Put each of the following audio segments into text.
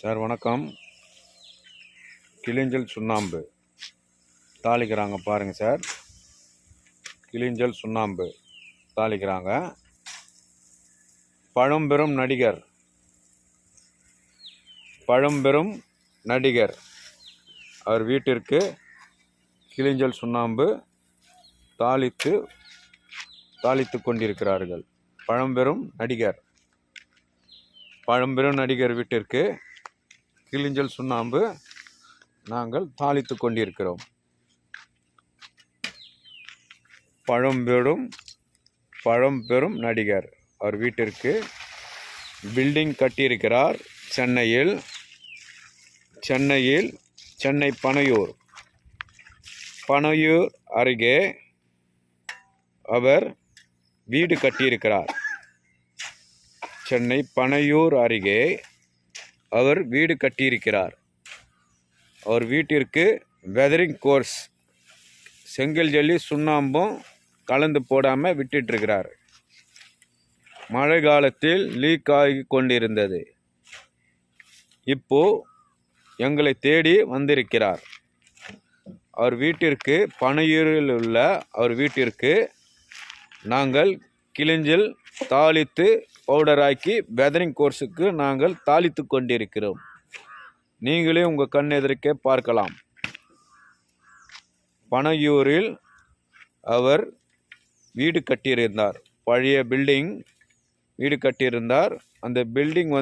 Sir வணக்கம். கிளிஞ்சல் சுண்ணாம்பு தாளிக்கிறாங்க பாருங்கள் சார். கிளிஞ்சல் சுண்ணாம்பு தாளிக்கிறாங்க. பழம்பெரும் நடிகர் அவர் வீட்டிற்கு கிளிஞ்சல் சுண்ணாம்பு தாளித்து கொண்டிருக்கிறார்கள். பழம்பெரும் நடிகர் வீட்டிற்கு கிளிஞ்சல் சுண்ணாம்பு நாங்கள் தாளித்து கொண்டிருக்கிறோம். பழம்பெரும் நடிகர் அவர் வீட்டிற்கு பில்டிங் கட்டியிருக்கிறார். சென்னை பனையூர் அருகே அவர் வீடு கட்டியிருக்கிறார். சென்னை பனையூர் அருகே அவர் வீடு கட்டியிருக்கிறார். அவர் வீட்டிற்கு வெதரிங் கோர்ஸ் செங்கல் ஜல்லி சுண்ணாம்பும் கலந்து போடாமல் விட்டுட்டுருக்கிறார். மழை காலத்தில் லீக் ஆகி கொண்டிருந்தது. இப்போ எங்களை தேடி வந்திருக்கிறார். அவர் வீட்டிற்கு பனையூரில் உள்ள அவர் வீட்டிற்கு நாங்கள் கிளிஞ்சல் தாளித்து பவுடராக்கி வெதரிங் கோர்ஸுக்கு நாங்கள் தாளித்து கொண்டிருக்கிறோம். நீங்களே உங்கள் கண் எதிர்க்கே பார்க்கலாம். பனையூரில் அவர் வீடு கட்டியிருந்தார். பழைய பில்டிங் வீடு கட்டியிருந்தார். அந்த பில்டிங்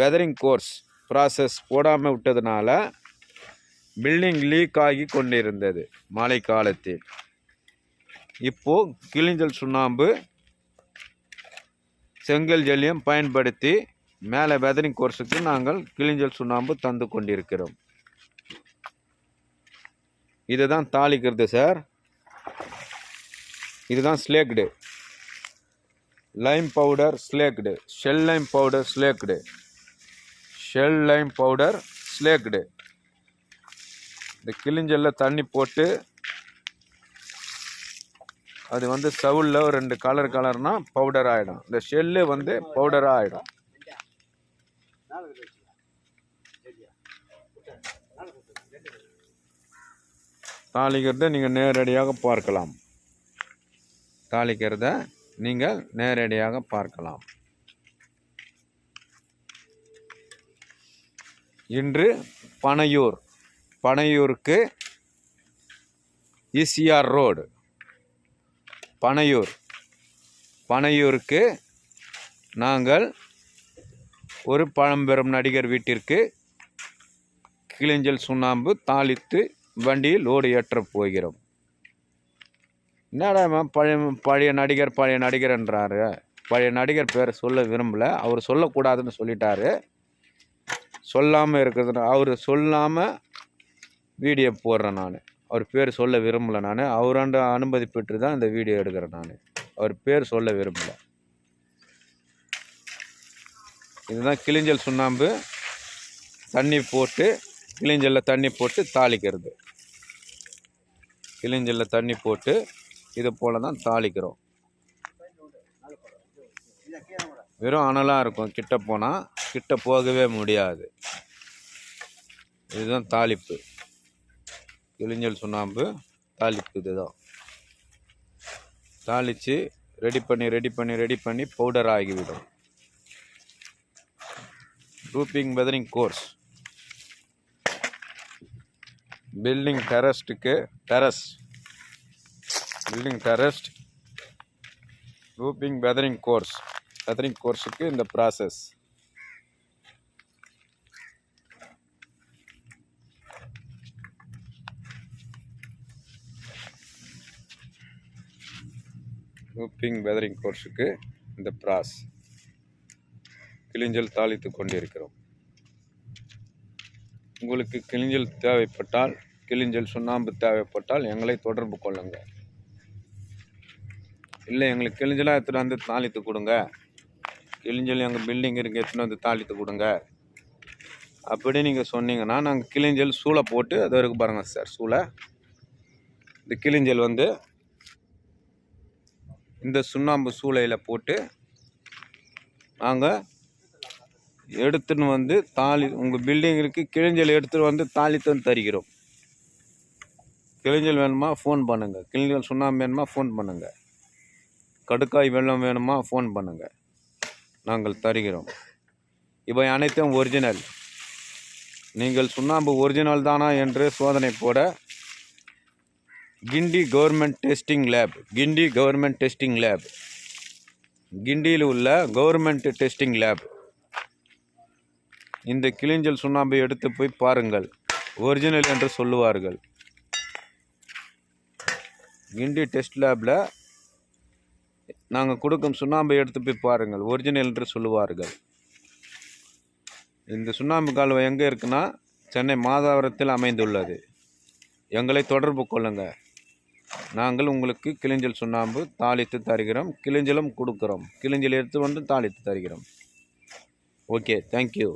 வெதரிங் கோர்ஸ் ப்ராசஸ் போடாமல் விட்டதுனால பில்டிங் லீக் ஆகி கொண்டிருந்தது மழை காலத்தில். இப்போது கிளிஞ்சல் சுண்ணாம்பு செங்கல் ஜல்லியம் பயன்படுத்தி மேலே வெதரிங் கோர்ஸுக்கு நாங்கள் கிளிஞ்சல் சுண்ணாம்பு தந்து கொண்டிருக்கிறோம். இதுதான் தாளிக்கிறது சார். இதுதான் slaked Lime powder slaked shell Lime powder slaked. இந்த கிளிஞ்சலில் தண்ணி போட்டு அது சவுலில் ஒரு 2 கலர்னா பவுடர் ஆகிடும். இந்த ஷெல்லு பவுடராக ஆகிடும். தாளிக்கிறத நீங்கள் நேரடியாக பார்க்கலாம். இன்று பனையூருக்கு ECR ரோடு பனையூருக்கு நாங்கள் ஒரு பழம்பெரும் நடிகர் வீட்டிற்கு கிளிஞ்சல் சுண்ணாம்பு தாளித்து வண்டியில் லோடு ஏற்றப் போகிறோம். என்னடா பழைய நடிகர்ன்றாரு. பழைய நடிகர் பேரை சொல்ல விரும்பலை. அவர் சொல்லக்கூடாதுன்னு சொல்லிட்டாரு. சொல்லாமல் இருக்கிறது அவர் சொல்லாமல் வீடியோ போடுறேன். நான் அவர் பேர் சொல்ல விரும்பலை. நான் அவராண்ட அனுமதி பெற்று தான் இந்த வீடியோ எடுக்கிறேன். நான் அவர் பேர் சொல்ல விரும்பலை. இதுதான் கிளிஞ்சல் சுண்ணாம்பு கிளிஞ்சலில் தண்ணி போட்டு தாளிக்கிறது. கிளிஞ்சலில் தண்ணி போட்டு இது போல் தான் தாளிக்கிறோம். வெறும் அனலாக இருக்கும். கிட்ட போகவே முடியாது. இதுதான் தாளிப்பு. கிளிஞ்சல் சுண்ணாம்பு தாளிப்பு இதுதான். தாளித்து ரெடி பண்ணி பவுடர் ஆகிவிடும். Roofing weathering course building terrace roofing weathering கோர்ஸுக்கு இந்த ப்ராசஸ். ரூப்பிங் வெதரிங் கோர்ஸுக்கு இந்த கிளிஞ்சல் தாளித்து கொண்டிருக்கிறோம். உங்களுக்கு கிளிஞ்சல் சுண்ணாம்பு தேவைப்பட்டால் எங்களை தொடர்பு கொள்ளுங்கள். இல்லை எங்களுக்கு கிளிஞ்சலாக எடுத்துகிட்டு வந்து தாளித்து கொடுங்க, கிளிஞ்சல் எங்கள் பில்டிங் இருக்கு எடுத்துகிட்டு வந்து தாளித்து கொடுங்க அப்படி நீங்கள் சொன்னீங்கன்னா நாங்கள் கிளிஞ்சல் சூளை போட்டு அது வரைக்கும் பாருங்கள் சார். இந்த கிளிஞ்சல் இந்த சுண்ணாம்பு சூளையில் போட்டு நாங்கள் எடுத்துன்னு வந்து உங்கள் பில்டிங்கிற்கு கிழிஞ்சல் எடுத்துகிட்டு வந்து தாளித்து தருகிறோம். கிழிஞ்சல் வேணுமா ஃபோன் பண்ணுங்கள். கிழிஞ்சல் சுண்ணாம்பு வேணுமா ஃபோன் பண்ணுங்கள். கடுக்காய் வெள்ளம் வேணுமா ஃபோன் பண்ணுங்கள். நாங்கள் தருகிறோம். இவை அனைத்தும் ஒரிஜினல். நீங்கள் சுண்ணாம்பு ஒரிஜினல் தானா என்று சோதனை போட கிண்டி கவர்மெண்ட் டெஸ்டிங் லேப், கிண்டியில் உள்ள கவர்மெண்ட் டெஸ்டிங் லேப். இந்த கிளிஞ்சல் சுண்ணாம்பை எடுத்து போய் பாருங்கள், ஒரிஜினல் என்று சொல்லுவார்கள். கிண்டி டெஸ்ட் லேபில் நாங்கள் கொடுக்கும் சுண்ணாம்பை எடுத்து போய் பாருங்கள், ஒரிஜினல் என்று சொல்லுவார்கள். இந்த சுண்ணாம்பு கால்வாய் எங்கே இருக்குன்னா சென்னை மாதாவரத்தில் அமைந்துள்ளது. எங்களை தொடர்பு கொள்ளுங்கள். நாங்கள் உங்களுக்கு கிளிஞ்சல் சுண்ணாம்பு தாளித்து தருகிறோம். கிளிஞ்சலும் கொடுக்குறோம். கிளிஞ்சல் எடுத்து வந்து தாளித்து தருகிறோம். Okay, thank you.